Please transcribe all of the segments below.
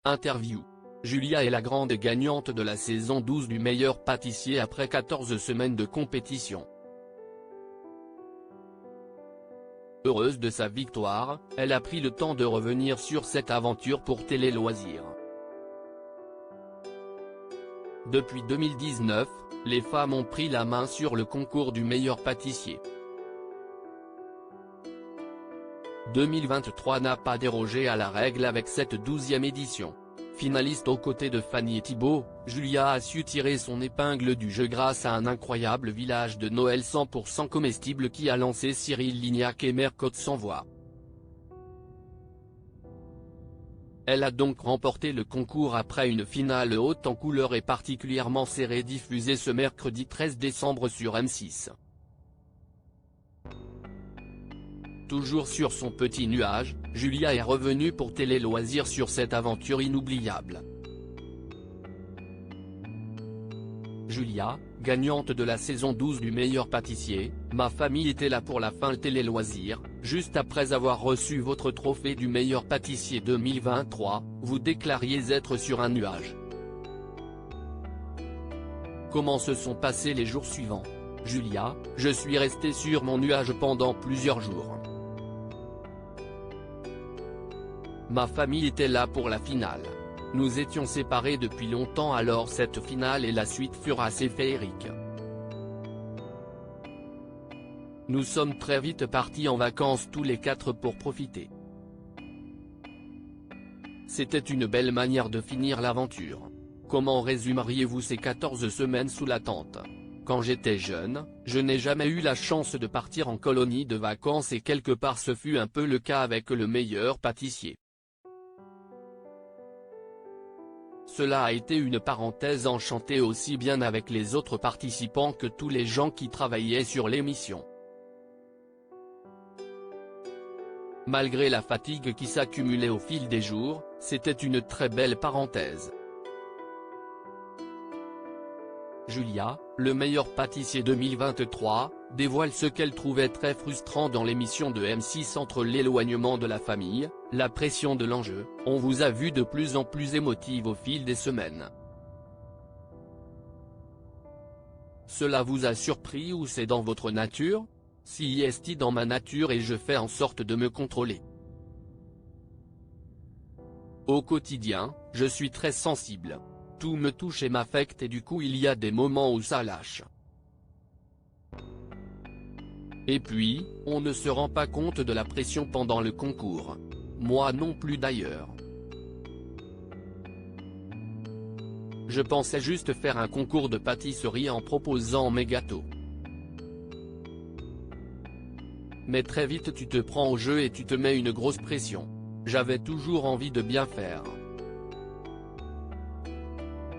Interview. Julia est la grande gagnante de la saison 12 du meilleur pâtissier après 14 semaines de compétition. Heureuse de sa victoire, elle a pris le temps de revenir sur cette aventure pour Télé Loisirs. Depuis 2019, les femmes ont pris la main sur le concours du meilleur pâtissier. 2023 n'a pas dérogé à la règle avec cette 12e édition. Finaliste aux côtés de Fanny et Thibaut, Julia a su tirer son épingle du jeu grâce à un incroyable village de Noël 100% comestible qui a lancé Cyril Lignac et Mercotte sans voix. Elle a donc remporté le concours après une finale haute en couleurs et particulièrement serrée diffusée ce mercredi 13 décembre sur M6. Toujours sur son petit nuage, Julia est revenue pour Télé Loisirs sur cette aventure inoubliable. Julia, gagnante de la saison 12 du meilleur pâtissier, ma famille était là pour la fin Télé Loisirs, juste après avoir reçu votre trophée du meilleur pâtissier 2023, vous déclariez être sur un nuage. Comment se sont passés les jours suivants? Julia, je suis restée sur mon nuage pendant plusieurs jours. Ma famille était là pour la finale. Nous étions séparés depuis longtemps alors cette finale et la suite furent assez féeriques. Nous sommes très vite partis en vacances tous les 4 pour profiter. C'était une belle manière de finir l'aventure. Comment résumeriez-vous ces 14 semaines sous la tente? Quand j'étais jeune, je n'ai jamais eu la chance de partir en colonie de vacances et quelque part ce fut un peu le cas avec le meilleur pâtissier. Cela a été une parenthèse enchantée aussi bien avec les autres participants que tous les gens qui travaillaient sur l'émission. Malgré la fatigue qui s'accumulait au fil des jours, c'était une très belle parenthèse. Julia, le meilleur pâtissier 2023, dévoile ce qu'elle trouvait très frustrant dans l'émission de M6 entre l'éloignement de la famille, la pression de l'enjeu, on vous a vu de plus en plus émotive au fil des semaines. Cela vous a surpris ou c'est dans votre nature? Si est dans ma nature et je fais en sorte de me contrôler. Au quotidien, je suis très sensible. Tout me touche et m'affecte et du coup il y a des moments où ça lâche. Et puis, on ne se rend pas compte de la pression pendant le concours. Moi non plus d'ailleurs. Je pensais juste faire un concours de pâtisserie en proposant mes gâteaux. Mais très vite tu te prends au jeu et tu te mets une grosse pression. J'avais toujours envie de bien faire.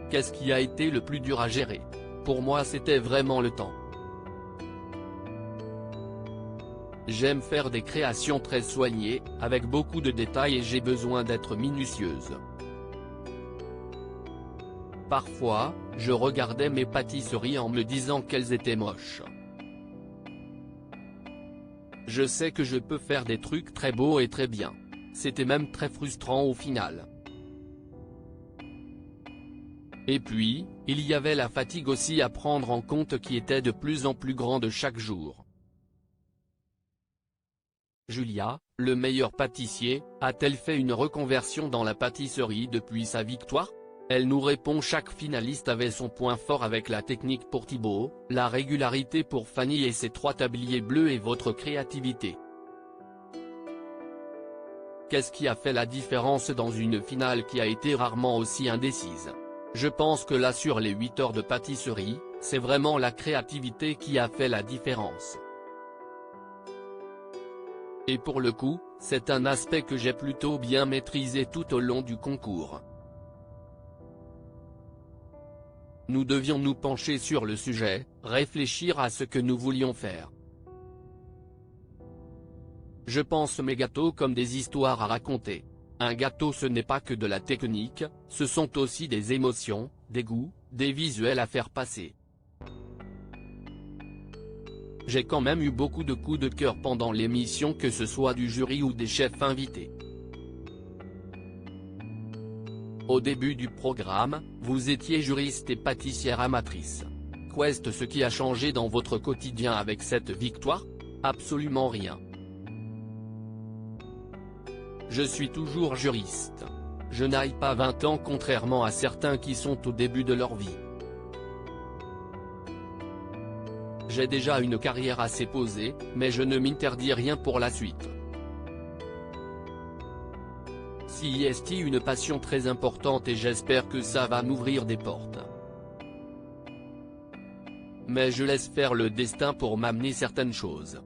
Qu'est-ce qui a été le plus dur à gérer? Pour moi c'était vraiment le temps. J'aime faire des créations très soignées, avec beaucoup de détails et j'ai besoin d'être minutieuse. Parfois, je regardais mes pâtisseries en me disant qu'elles étaient moches. Je sais que je peux faire des trucs très beaux et très bien. C'était même très frustrant au final. Et puis, il y avait la fatigue aussi à prendre en compte qui était de plus en plus grande chaque jour. Julia, le meilleur pâtissier, a-t-elle fait une reconversion dans la pâtisserie depuis sa victoire? Elle nous répond chaque finaliste avait son point fort avec la technique pour Thibaut, la régularité pour Fanny et ses 3 tabliers bleus et votre créativité. Qu'est-ce qui a fait la différence dans une finale qui a été rarement aussi indécise? Je pense que là sur les 8 heures de pâtisserie, c'est vraiment la créativité qui a fait la différence. Et pour le coup, c'est un aspect que j'ai plutôt bien maîtrisé tout au long du concours. Nous devions nous pencher sur le sujet, réfléchir à ce que nous voulions faire. Je pense mes gâteaux comme des histoires à raconter. Un gâteau ce n'est pas que de la technique, ce sont aussi des émotions, des goûts, des visuels à faire passer. J'ai quand même eu beaucoup de coups de cœur pendant l'émission que ce soit du jury ou des chefs invités. Au début du programme, vous étiez juriste et pâtissière amatrice. Qu'est-ce ce qui a changé dans votre quotidien avec cette victoire? Absolument rien. Je suis toujours juriste. Je n'aille pas 20 ans contrairement à certains qui sont au début de leur vie. J'ai déjà une carrière assez posée, mais je ne m'interdis rien pour la suite. C'est une passion très importante et j'espère que ça va m'ouvrir des portes. Mais je laisse faire le destin pour m'amener certaines choses.